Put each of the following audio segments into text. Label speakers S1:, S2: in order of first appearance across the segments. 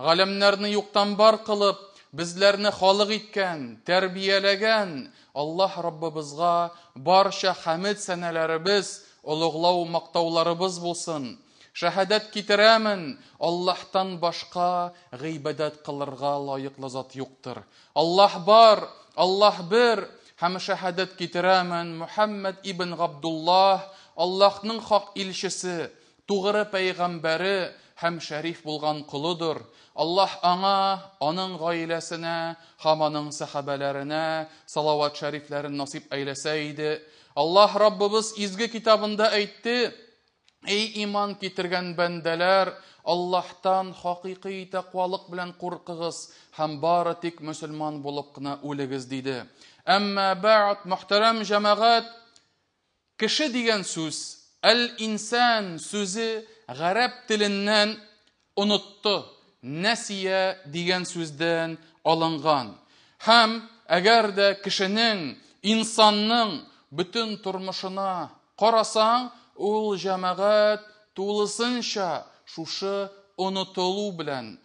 S1: галимнәрне юктан бар кылып, безләрне халык иткән, тәрбияләгән Аллаһ Раббыбызга барча хәмд сәнәләребез, улуглау мактауларыбыз булсын. Шәһадәт китерәмен, Аллаһтан башка гыйбадәт кылырга лаеклы зат юктыр. Аллаһ бар, Аллаһ бер, һәм шәһадәт китерәмен, Мухаммад ибн Габдуллаһ Аллаһның хак илчесе, тугры пәйгамбәре һәм шәриф булган кулыдыр. Аллаһ аңа, аның гаиләсенә һәм аның сахабаларына салават шәрифләрен насип әйләсә иде. Аллаһ Раббыбыз изге китабында әйтте: "Эй иман китергән бәндәләр, Аллаһтан хакыйкый тақвалык белән куркыгыз һәм бары тик мөселман булып кына үлегез" диде. Әмма бә'д, мөхтәрәм җәмәгать, кеше дигән сүз, әл-инсан сүзе гарәп теленнән онытты, нәсия дигән сүздән алынган. Һәм әгәр дә кешенең, инсанның бөтен тормышына карасаң, ул җәмәгать тулысынча шушы онытылу белән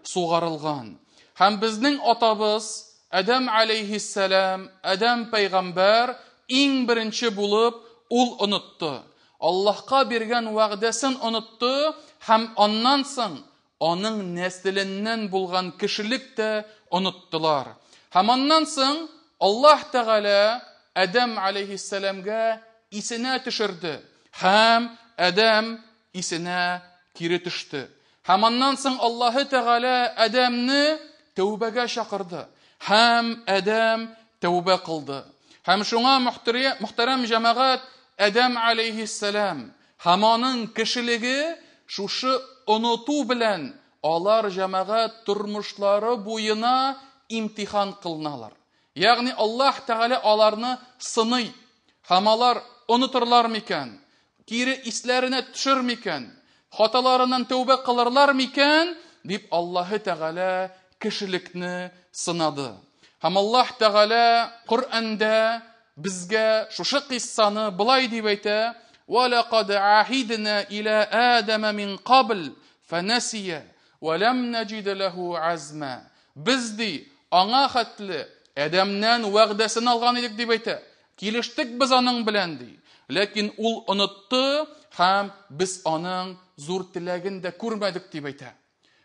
S1: сугарылган. Һәм безнең атабыз Адам алейхиссалам, Адам пәйгамбәр иң беренче булып ул онытты. Аллаһка биргән вәгъдәсен онытты һәм аннан соң аның нәселеннән булган кешелек тә оныттылар. Һәм аннан соң Аллаһ Тәгалә Адам алейхиссаламга исенә төшерде һәм Адам исенә кире төште. Һәм аннан соң Аллаһ Тәгалә Адамны тәүбәгә чакырды һәм Адам тәүбә кылды. Һәм шуңа мөхтәрәм җәмәгать, Адам алейхиссалам һәм аның кешелеге шушы оныту белән алар җәмәгать тормышлары буена имтихан кылыналар. Ягъни Аллаһ Тәгалә аларны сыный. Һәм алар онытырлар микән? Кире исләренә төшер микән? Хаталарыннан тәүбә кылырлар микән? Дип Аллаһ Тәгалә кешелекне сынады. Һәм Аллаһ Тәгалә Коръәндә безгә шушы кыссаны былай дип әйтә: "Ва лaqad ahidna ila Adama min qabl fanasiya wa lam najid lahu azma." Biz ди аңа хәтле Адамнан вәгъдәсен алган идек дип әйтә. Килештек без аның белән ди. Ләкин ул онытты һәм без аның зур теләген дә күрмәдек дип әйтә.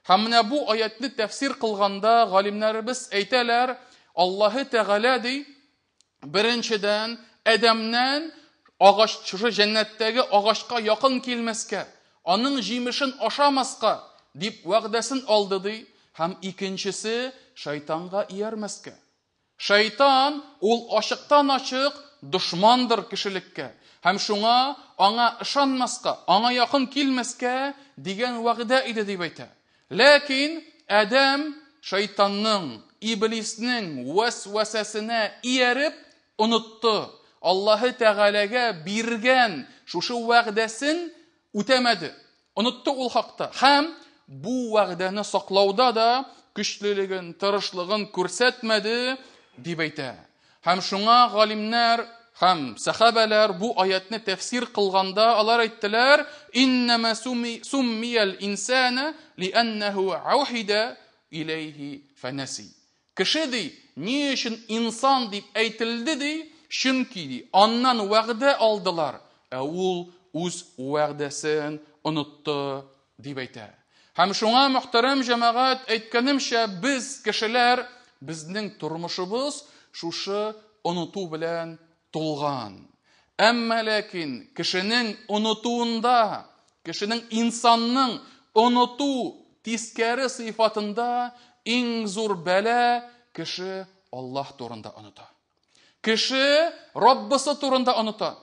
S1: Һәм менә бу аятны тәфсир кылганда галимнәребез әйтәләр, Аллаһ Тәгалә ди, беренчедән Адамнан агач, шушы җәннәттәге агачка якын килмәскә, аның җимешен ашамаска дип вәгъдәсен алды ди, һәм икенчесе шайтанга иярмәскә. Шайтан ул ачыктан ачык душмандыр кешелеккә. Һәм шуңа аңа ышанмаска, аңа якын килмәскә дигән вәгъдә иде дип әйтә. Ләкин Адам шайтанның, иблиснең вәсвәсәсенә ияреп онытты. Аллаһ Тәгаләгә биргән шушы вәгъдәсен үтәмәде. Онытты ул хакта. Һәм бу вәгъдәне саклауда да көчлелеген, тырышлыгын күрсәтмәде дип әйтә. Һәм шуңа галимнәр һәм сахабалар бу аятны тәфсир кылганда алар әйттеләр: "Иннама суммиял инсана лианнаху аухида илейхи фанаси." Кеше ди, ни өчен инсан дип әйтелде ди? Чөнки ди, аннан вәгъдә алдылар, ә ул үз вәгъдәсен онытты дип әйтә. Һәм шуңа мөхтәрәм җәмәгать, әйткәнемчә, без кешеләр, безнең тормышыбыз шушы оныту белән тулган. Әмма ләкин кешенең онытуында, кешенең, инсанның оныту тискәре сыйфатында иң зур бәла кеше Аллаһ турында оныта. Кеше Раббысы турында оныта.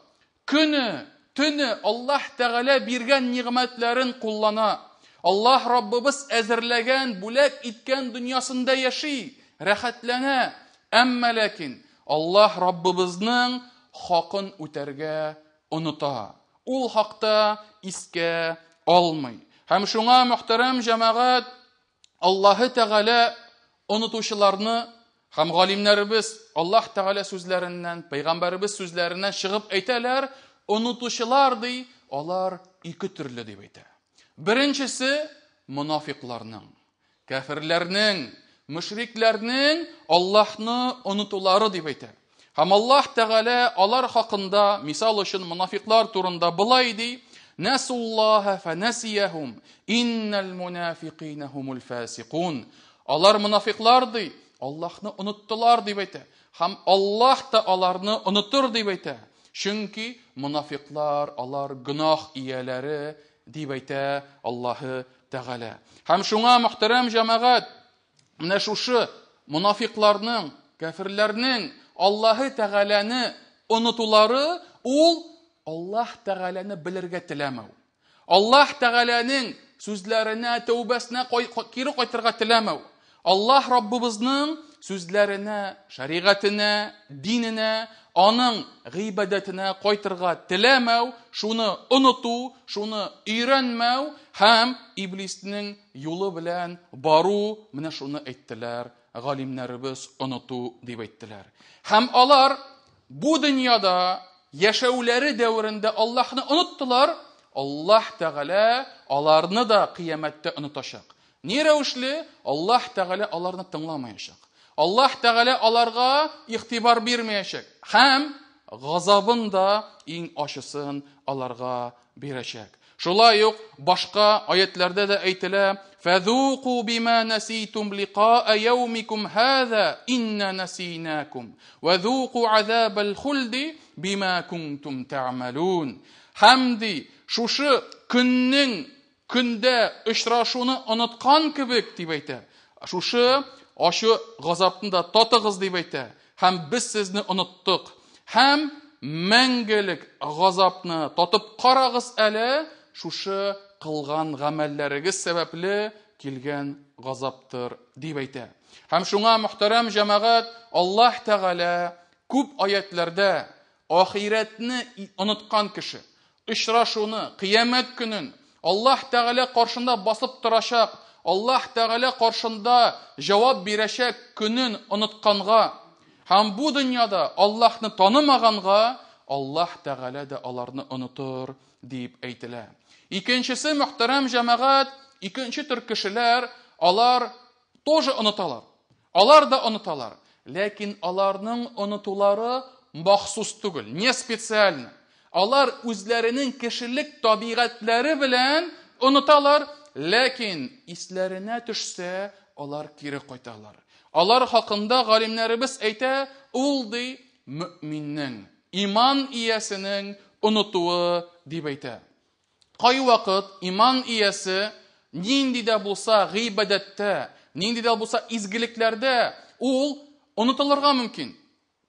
S1: Көне, төне Аллаһ Тәгалә биргән нигъмәтләрен куллана. Аллаһ Раббыбыз әзерләгән, бүләк иткән дөньясында яши, рәхәтләнә. Әмма ләкин Аллаһ Раббыбызның хакын үтәргә оныта. Ул хакта искә алмый. Һәм шуңа мөхтәрәм җәмәгать, Аллаһ Тәгалә онытучыларны һәм галимнәребез Аллаһ Тәгалә сүзләреннән, пәйгамбәребез сүзләреннән чыгып әйтәләр, онытучылар ди, алар ике төрле дип әйтә. Беренчесе мунафикларның, кафирләрнең, мөшрикләрнең Аллаһны онытулары дип әйтә. Һәм Аллаһ Тәгалә алар хакында, мисал өчен мунафиклар турында булай ди: "Насуллаха фанасияхум, иннал мунафиқина хумул фасиқун." Алар мунафиклар ди, Аллаһны оныттылар дип әйтә. Һәм Аллаһ та аларны онытыр дип әйтә. Чөнки мунафиклар алар гынах ияләре дип әйтә Аллаһы Тәгалә. Һәм шуңа мөхтәрәм җәмәгать, менә шушы мунафикларның, кафирләрнең Аллаһы Тәгаләне онытулары ул Аллаһ Тәгаләне белергә теләмәү. Аллаһ Тәгаләнең сүзләренә, тәүбәсенә кире кайтырга теләмәү. Аллаһ Раббыбызның сүзләренә, шәригатенә, диненә, аның гыйбадәтенә кайтырга теләмәү, шуны оныту, шуны өйрәнмәү һәм иблиснең юлы белән бару, менә шуны әйттеләр галимнәребез, оныту дип әйттеләр. Һәм алар бу дөньяда яшәүләре дәврендә Аллаһны оныттылар, Аллаһ Тәгалә аларны да кыямәттә онытачак. Ни рәвешле? Аллаһ Тәгалә аларны тыңламаячак. Аллаһ Тәгалә аларга игътибар бирмәячәк. Һәм газабын да иң ачысын аларга бирәчәк. Шулай ук башка аятләрдә дә әйтелә: "Фазуqu bima nasitum liqa'a yawmikum hadha inna nasinakum wa dhuqu 'adhabal khuldi bima kuntum ta'malun." Hamdi шушы көннең көндә очрашуны оныткан кебек дип әйтә. Шушы ачы газапны да татыгыз дип әйтә. Һәм без сезне оныттык. Һәм мәңгелек газапны татып карагыз әле, шушы кылган гамәлләрегез сәбәпле килгән газаптыр дип әйтә. Һәм шуңа мөхтәрәм җәмәгать, Аллаһ Тәгалә күп аятләрдә ахиратны оныткан кеше, очрашуны, кыямәт көнен, Аллаһ Тәгалә каршында басып торачак, Аллаһ Тәгалә каршында җавап бирәчәк көнен онытканга һәм бу дөньяда Аллаһны танымаганга Аллаһ Тәгалә дә аларны онытыр дип әйтелә. Икенчесе мөхтәрәм җәмәгать, икенче төр кешеләр, алар тоже оныталар. Алар да оныталар. Ләкин аларның онытулары махсус түгел, не специально. Алар үзләренең кешелек табигатьләре белән оныталар, ләкин исләренә төшсә, алар кире кайталар. Алар хакында галимнәребез әйтә, ул ди мөэминнең, иман иясенең онытуы дип әйтә. Кай вакыт иман иясе нинди дә булса гыйбадәттә, нинди дә булса изгелекләрдә ул онытылырга мөмкин,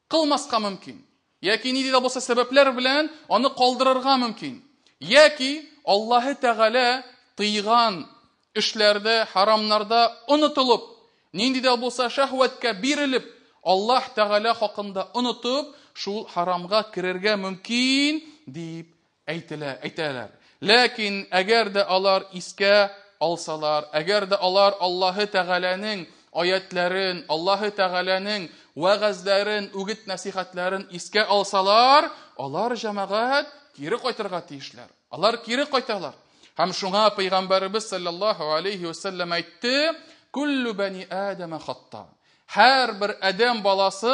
S1: кылмаска мөмкин. Яки нинди дә булса сәбәпләр белән аны калдырырга мөмкин. Яки Аллаһы Тәгалә тыйган эшләрдә, харамнарда онытылып, нинди дә булса шәһвәткә бирелеп, Аллаһ Тәгалә хакында онытып, шул харамга кирергә мөмкин дип әйтәләр. Ләкин әгәр дә алар искә алсалар, әгәр дә алар Аллаһы Тәгаләнең аятларын, Аллаһы Тәгаләнең вәгазьләрен, үгет насихатларын искә алсалар, алар җәмәгать кире кайтырга тиешләр. Алар кире кайталар. Һәм шуңа Пәйгамбәрбез саллаллаһу алейхи ва саллям әйтте: "Куллу бани Адама хатта." Һәр бер адәм баласы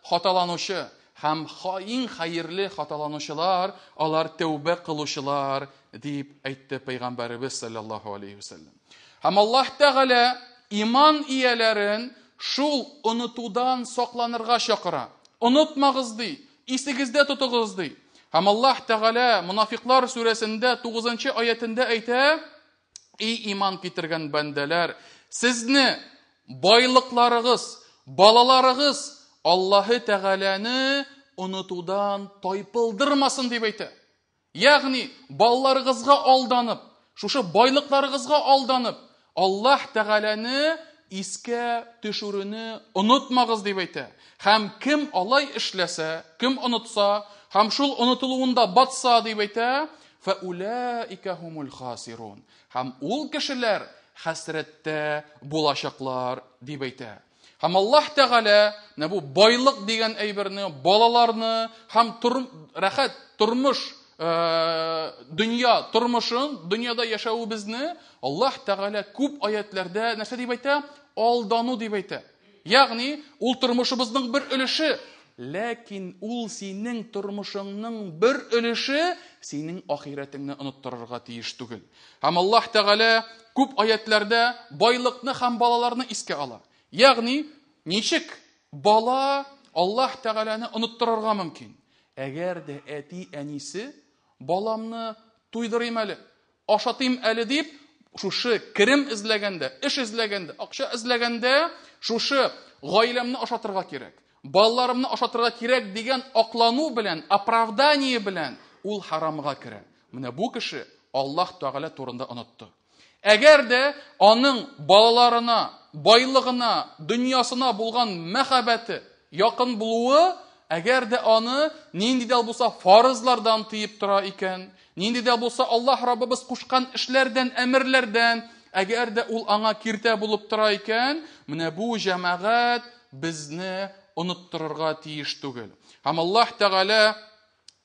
S1: хаталанучы. Һәм иң хәерле хаталанучылар, алар тәүбә кылучылар дип әйтте Пәйгамбәрбез саллаллаһу алейхи ва саллям. Һәм Аллаһ Тәгалә иман ияләрен шул онытудан сакланырга чакыра. Онытмагыз ди, исегездә тотыгыз ди. Һәм Аллаһ Тәгалә Мунафиклар сүрәсендә 9-нчы аятында әйтә: "И иман китергән бәндәләр, сезне байлыкларыгыз, балаларыгыз Аллаһы Тәгаләне онытудан тайпылдырмасын" дип әйтә. Ягъни балаларыгызга алданып, шушы байлыкларыгызга алданып, Аллаһ Тәгаләне искә төшүрене онытмагыз дип әйтә. Һәм кем алай эшләсә, кем онытса, һәм шул онытылуында батса дип әйтә, фаулаика хумул хасирун. Һәм ул кешеләр хәсрәттә булачаклар дип әйтә. Һәм Аллаһ Тәгалә бу байлык дигән әйберне, балаларны һәм рәхәт тормыш dünya тормышын, dünyada яшәүебезне Аллаһ Тәгалә күп аятләрдә нәрсә дип әйтә? Алдану дип әйтә. Ягъни, ул тормышыбызның бер өлеше, ләкин ул синең тормышыңның бер өлеше синең ахиратыңны оныттырырга тиеш түгел. Һәм Аллаһ Тәгалә күп аятләрдә байлыкны һәм балаларны искә ала. Ягъни, ничек бала Аллаһ Тәгаләне оныттырырга мөмкин? Әгәр дә әти әнисе баламны туйдырыйм әле, ашатыйм әле дип, шушы керем эзләгәндә, эш эзләгәндә, акча эзләгәндә, шушы гаиләмне ашатырга кирәк, балаларымны ашатырга кирәк дигән аклану белән, оправдание белән ул харамга керә. Менә бу кеше Аллаһ Тәгалә турында онытты. Әгәр дә аның балаларына, байлыгына, дөньясына булган мәхәббәте, якын булуы, әгәр дә аны нинди дә булса фарызлардан тыеп тора икән, нинди дә булса Аллаһ Раббыбыз кушкан эшләрдән, әмерләрдән, әгәр дә ул аңа киртә булып тора икән, менә бу җәмәгать безне оныттырырга тиеш түгел. Һәм Аллаһ Тәгалә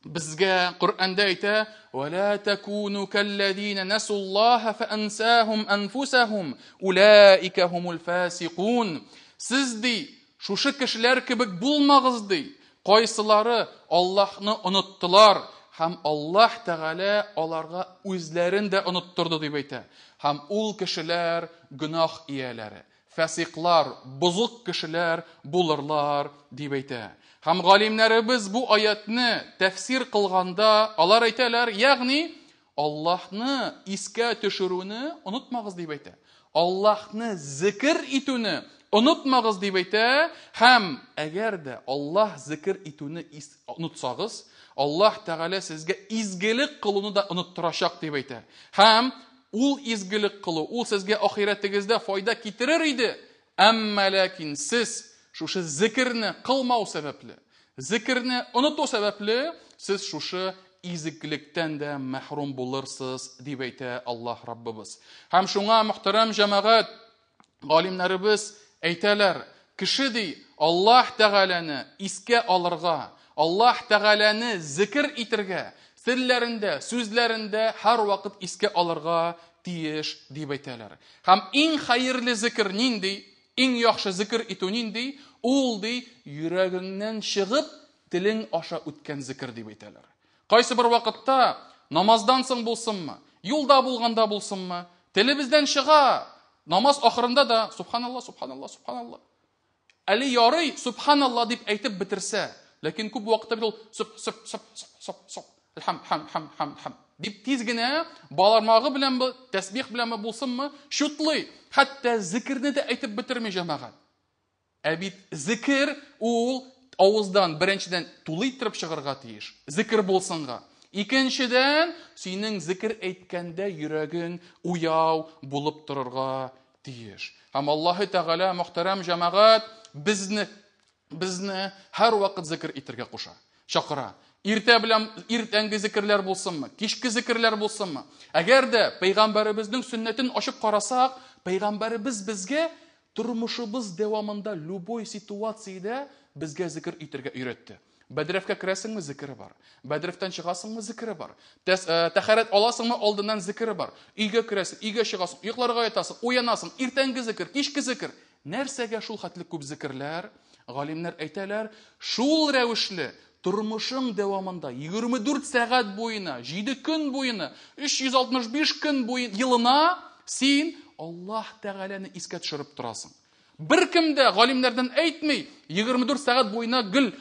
S1: безгә Коръәндә әйтә: "Ва ла такуну каллазина насуллаха фаансахум анфусахум улаика хумул фасиқун." Сез ди, шушы кешеләр кебек булмагыз ди. Кайсылары Аллаһны оныттылар, һәм Аллаһ Тәгалә аларга үзләрен дә оныттырды дип әйтә. Һәм ул кешеләр гүнах ияләре, фасиклар, бузык кешеләр булырлар дип әйтә. Һәм галимнәребез бу аятны тәфсир кылганда, алар әйтәләр, ягъни Аллаһны искә төшерүне онытмагыз дип әйтә. Аллаһны зикр итүне онытмагыз дип әйтә. Һәм әгәр дә Аллаһ зикр итүне онытсагыз, Аллаһ Тәгалә сезгә изгелек кылуны да оныттырачак дип әйтә. Һәм ул изгелек кылу, ул сезгә ахиратыгызда файда китерер иде. Әмма ләкин сез шушы зикрне кылмау сәбәпле, зикрне оныту сәбәпле, сез шушы изгелектән дә мәхрум булырсыз дип әйтә Аллаһ Раббыбыз. Һәм шуңа мөхтәрәм җәмәгать, галимнәребез әйтәләр, кеше ди Аллаһ Тәгаләне искә алырга, Аллаһ Тәгаләне зикр итәргә, телләрендә, сүзләрендә һәр вакыт искә алырга тиеш дип әйтәләр. Һәм иң хәерле зикр нинди? Иң яхшы зикр итү нинди? Ул ди йөрәгеңнән чыгып, телең аша үткән зикр дип әйтәләр. Кайсы бер вакытта намаздан соң булсынмы, юлда булганда булсынмы, телебездән чыга, намаз ахырында да субханалла, субханалла, субханалла. Әле ярый субханалла дип әйтеп бетерсә, ләкин күп вакытта бит ул суп хам дип тиз генә балармагы белән, тәсбих белән булсынмы, шутлый, хәтта зикрне дә әйтеп бетерми җәмәгать. Ә бит зикр ул авыздан беренчедән тулы итеп чыгарга тиеш. Зикр булсынга. Икенчедән, синең зикр әйткәндә йөрәгең уяу булып торырга тиеш. Һәм Аллаһ Тәгалә мөхтәрәм җәмәгать безне һәр вакыт зикр итәргә куша, чакыра. Иртә белән иртәнге зикрләр булсынмы, кичке зикрләр булсынмы. Әгәр дә пәйгамбәребезнең сөннәтен ачып карасак, пәйгамбәребез безгә тормышыбыз дәвамында любой ситуациядә безгә зикр итәргә өйрәтте. Бәдрәфкә керәсеңме, зикре бар. Бәдрәфтән чыгасыңмы, зикре бар. Тәһарәт аласыңмы, алдыннан зикре бар. Өйгә керәсең, өйгә чыгасың, йокларга ятасың, уянасың, иртәнге зикр, кичке зикр. Нәрсәгә шул хәтле күп зикрләр? Галимнәр әйтәләр, шул рәвешле тормышың дәвамында 24 сәгать буена, 7 көн буена, 365 көн буена, елына син Аллаһ Тәгаләне искә төшереп торасың. Беркем дә галимнәрдән әйтми, 24 сәгать буена гел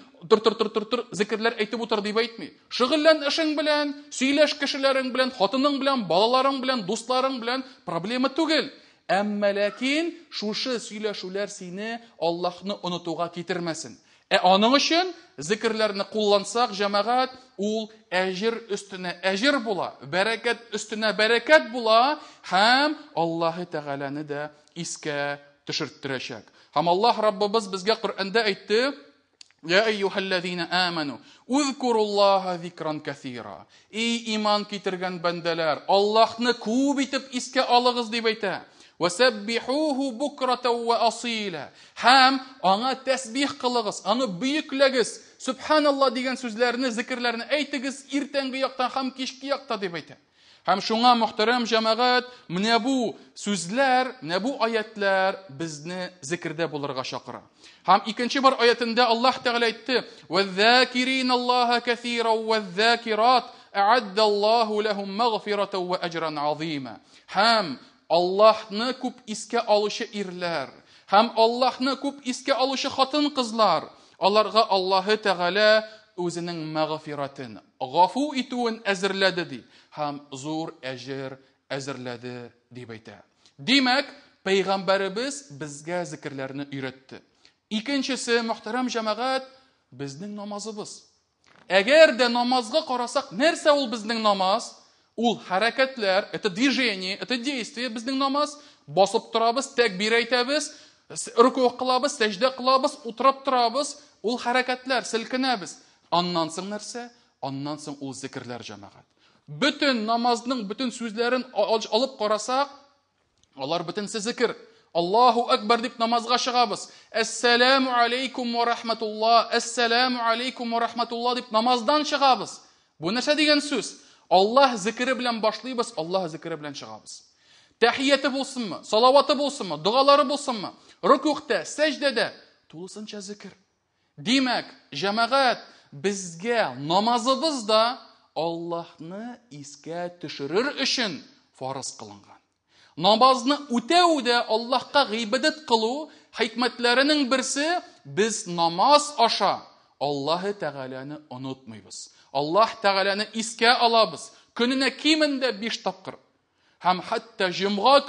S1: зикрләр әйтеп утыр дип әйтми. Шөгыльлән эшең белән, сөйләш кешеләрең белән, хатының белән, балаларың белән, дусларың белән, проблема түгел. Әмма ләкин шушы сөйләшүләр сине Аллаһны онытуга китермәсен. Аның өчен зикрләрне куллансак, җәмәгать, ул әҗир өстенә әҗир була, бәрәкәт өстенә бәрәкәт була, һәм Аллаһ Тәгаләне дә искә төшертерәчәк. Һәм Аллаһ Раббыбыз безгә Коръәндә әйтте: "Я әйюхәлләзина аману, уҙкуруллаһа зикран кәсира." И иман китергән бәндәләр, Аллаһны күп итеп искә алыгыз дип әйтә. وَسَبِّحُوهُ بُكْرَةً وَأَصِيلًا. Һәм аңа тәсбих кылыгыз, аны бөекләгез, Subhanallah дигән сүзләрне, зикрләрне әйтегез иртәнге яктан һәм кичке якта дип әйтә. Һәм шуңа мөхтәрәм җәмәгать, менә бу сүзләр, менә бу аятлар безне зикрдә булырга чакыра. Һәм икенче бер аятында Аллаһ Тәгалә әйтте: "Вәззакирина Аллаһа кәсиран вәззакират а'адда Аллаһу ләһум магфирatan ва аҗран азима." Һәм Аллаһны күп искә алучы ирләр, һәм Аллаһны күп искә алучы хатын-кызлар, аларга Аллаһы Тәгалә үзенең мәгъфиратын, гафу итүен әзерләде ди, һәм зур әҗр әзерләде дип әйтә. Димәк, пәйгамбәребез безгә зикрләрне өйрәтте. Икенчесе, мөхтәрәм җәмәгать, безнең намазыбыз. Әгәр дә намазга карасак, нәрсә ул безнең намаз? Ул хәрәкәтләр, это движение, это действие безнең намаз. Басып торабыз, тәкбир әйтәбез, рүку кылабыз, сәҗдә кылабыз, утырып торабыз, ул хәрәкәтләр, селкенәбез. Аннан соң нәрсә? Аннан соң ул зикрләр җәмәгать. Bütün намазның bütün сүзләрен алып карасак, алар бөтенсе зикр. Аллаһу акбар дип намазга чыгабыз. Ассаламу алейкум ва рахматуллах, ассаламу алейкум ва рахматуллах дип намаздан чыгабыз. Бу нәрсә дигән сүз? Аллаһ зикре белән башлыйбыз, Аллаһ зикре белән чыгабыз. Тәхияты булсынмы, салаваты булсынмы, дугалары булсынмы, рукугта, сәҗдәдә тулысынча зикр. Димәк, җәмәгать, безгә намазыбыз да Аллаһны искә төшерер өчен фарыз кылынган. Намазны үтәүдә Аллаһка гыйбадат кылу хикмәтләренең берсе, без намаз аша Аллаһы Тәгаләне онытмыйбыз. Аллаһ Тәгаләне искә алабыз. Көненә кимендә 5 тапкыр. Һәм хәтта җомга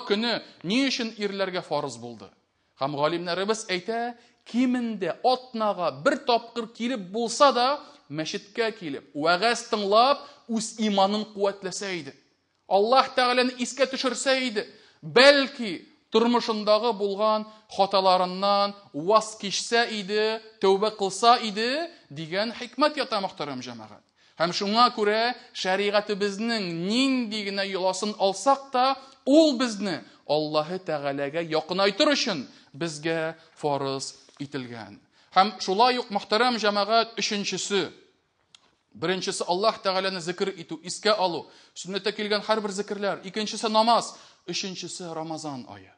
S1: көне ни өчен ирләргә фарыз булды? Һәм галимнәребез әйтә, кимендә атнага 1 тапкыр килеп булса да, мәчеткә килеп, вәгазь тыңлап, үз иманын куәтләсә иде. Аллаһ Тәгаләне искә төшерсә иде, бәлки тормышындагы булган хаталарыннан ваз кичсә иде, тәүбә кылса иде дигән хикмәт ята мөхтәрәм җәмәгать. Һәм шуңа күрә шәригатыбызның нинди генә юласын алсак та, ул безне Аллаһы Тәгаләгә якынайтыр өчен безгә фарыз ителгән. Һәм шулай ук мөхтәрәм җәмәгать, өченчесе, беренчесе Аллаһ Тәгаләне зикр итү, искә алу, сүннәттә килгән һәрбер зикрләр, икенчесе намаз, өченчесе Рамазан ае.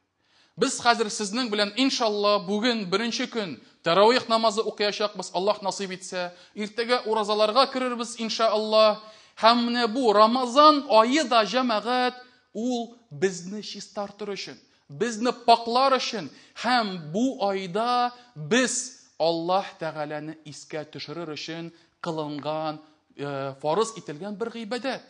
S1: Без хәзер сезнең белән иншалла бүген беренче көн таравих намазы укыячакбыз, Аллаһ насыйп итсә, иртәгә уразаларга керербез иншалла. Һәм менә бу Рамазан ае да җәмәгать, ул безне чистартыр өчен, безне паклар өчен, һәм бу айда без Аллаһ Тәгаләне искә төшерер өчен кылынган, фарыз ителгән бер гыйбадат.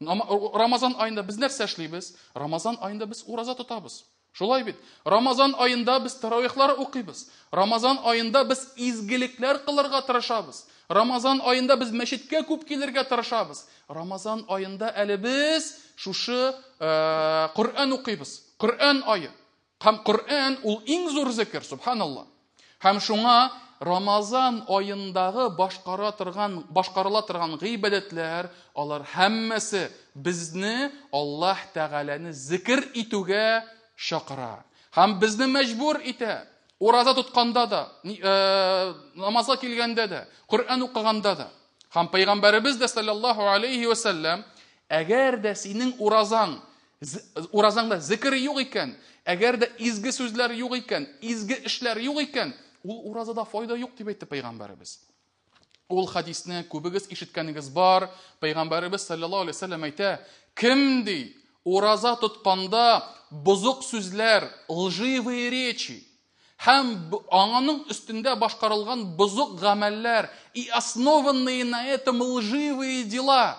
S1: Рамазан айында без нәрсә эшлибез? Рамазан айында без ураза тотабыз. Шулай бит. Рамазан айында без таравихлар укыйбыз. Рамазан айында без изгелекләр кылырга тырышабыз. Рамазан айында без мәчеткә күп килергә тырышабыз. Рамазан айында әле без шушы Коръән укыйбыз. Коръән айы. Һәм Коръән ул иң зур зикр, субханаллах. Һәм шуңа Рамазан айындагы башкарыла торган гыйбадатлар, алар һәммәсе безне Аллаһ Тәгаләне зикр итүгә чакыра. Һәм безне мәҗбүр итә. Ураза тотканда да, намазга килгәндә дә, Коръән укыганда да. Һәм пәйгамбәребез дә саллаллаһу алейхи ва саллям, әгәр дә синең уразаңда зикр юк икән, әгәр дә изге сүзләр юк икән, изге эшләр юк икән, ул уразада файда юк дип әйтте пәйгамбәребез. Ул хадисне күбегез ишеткәнегез бар. Пәйгамбәребез саллаллаһу алейхи ва саллям әйтә, кем ди ураза тотканда бозык сүзләр, лживые речи, һәм аның өстендә башкарылган бозык гамәлләр, и основанные на этом лживые дела.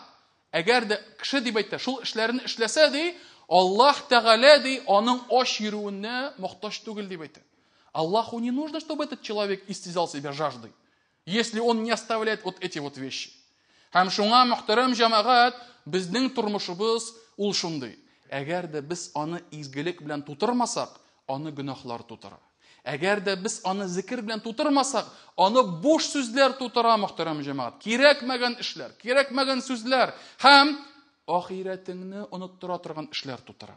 S1: Әгәр дә кеше дип әйтә, шул эшләрне эшләсә ди, Аллаһ Тәгалә ди, аның аш йөрүенә мохтаҗ түгел дип әйтә. Аллаху не нужно, чтобы этот человек истязал себя жаждой, если он не оставляет вот эти вот вещи. Һәм шуңа мөхтәрәм җәмәгать, безнең тормышыбыз ул шундый. Әгәр дә без аны изгелек белән тутырмасак, аны гөнаһлар тутыра. Әгәр дә без аны зикр белән тутырмасак, аны буш сүзләр тутыра, мөхтәрәм җәмәгать. Кирәкмәгән эшләр, кирәкмәгән сүзләр һәм ахирәтеңне оныттыра торган эшләр тутыра.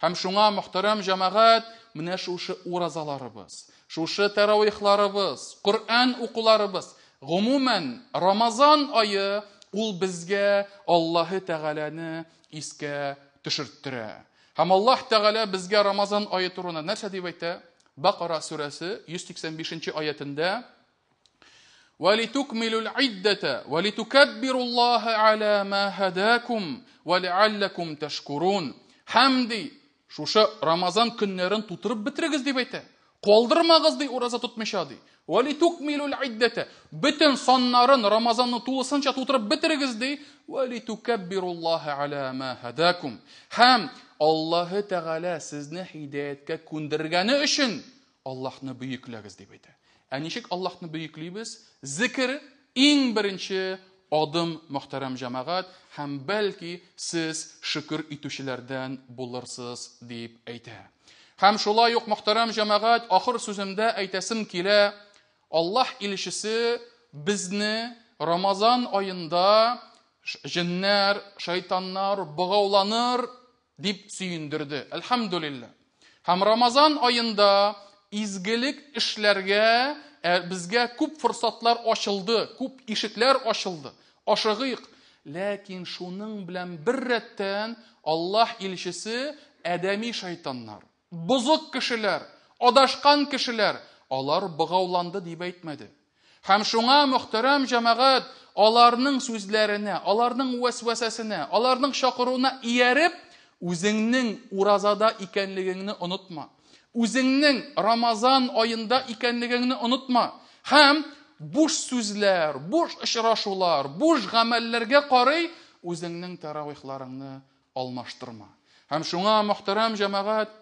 S1: Һәм шуңа, мөхтәрәм җәмәгать, менә шушы уразаларыбыз, шушы тәравихларыбыз, Коръән укуларыбыз, гомумән Рамазан айы ул безгә Аллаһы Тәгаләне искә төшерттерә. Һәм Аллаһ Тәгалә безгә Рамазан айы турында нәрсә дип әйтә? Бакара сүрәсе 185 аятында: وَلِتُكْمِلُوا الْعِدَّةَ وَلِتُكَبِّرُوا اللَّهَ عَلَى مَا هَدَاكُمْ وَلَعَلَّكُمْ تَشْكُرُونَ. Хәмди, шушы Рамазан көннәрен тутырып бетерегез дип әйтә. Калдырмагыз ди ураза тотмыйча ди. وَلِتُكْمِلُوا الْعِدَّةَ. Бөтен саннарын Рамазанны тулысынча тутырып бетерегез ди. وَلِتُكَبِّرُوا اللَّهَ عَلَى مَا هَدَاكُمْ. Һәм Аллаһы Тәгалә сезне һидаяткә күндергәне өчен Аллаһны бөекләгез дип әйтә. Ничек Аллаһны бөеклибез? Зикр иң беренче адым, мөхтәрәм җәмәгать, һәм бәлки сез шөкер итүчеләрдән булырсыз дип әйтә. Һәм шулай ук, мөхтәрәм җәмәгать, ахыр сүземдә әйтәсем килә, Аллаһ илчесе безне Рамазан айында җиннәр, шайтаннар богауланыр дип сөендерде. Әлхәмдүлиллаһ. Һәм Рамазан айында изгелек эшләргә безгә күп форсатлар ачылды, күп ишекләр ачылды. Ашыгыйк. Ләкин шуның белән бер рәттән Аллаһ илчесе адәми шайтаннар, бузык кешеләр, адашкан кешеләр, алар богауланды дип әйтмәде. Һәм шуңа, мөхтәрәм җәмәгать, аларның сүзләренә, аларның вәсвәсәсенә, аларның чакыруына ияреп, үзеңнең уразада икәнлегеңне онытма. Үзеңнең Рамазан айында икәнлегеңне онытма. Һәм буш сүзләр, буш очрашулар, буш гамәлләргә карый үзеңнең таравихларыңны алмаштырма. Һәм шуңа, мөхтәрәм җәмәгать,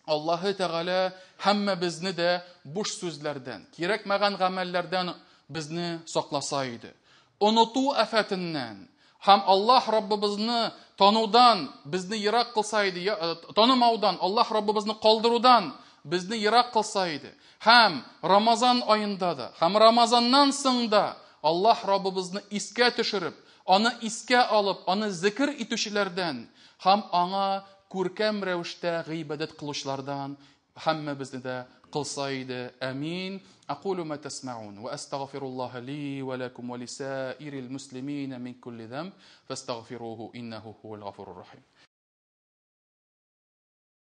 S1: Аллаһы Тәгалә һәммәбезне дә буш сүзләрдән, кирәкмәгән гамәлләрдән безне сакласа иде. Оныту афәтеннән һәм Аллаһ Раббыбызны танудан безне ерак кылса иде, танымаудан, Аллаһ Раббыбызны калдырудан безне ерак кылса иде. Һәм Рамазан айында да, һәм Рамазаннан соң да Аллаһ Раббыбызны искә төшереп, аны искә алып, аны зикр итүчеләрдән һәм аңа күркәм рәвештә гыйбадәт кылучылардан һәммәбезне дә кылса иде. Амин. أقول ما تسمعون وأستغفر الله لي ولكم ولسائر المسلمين من كل ذنب فاستغفروه إنه هو الغفور الرحيم.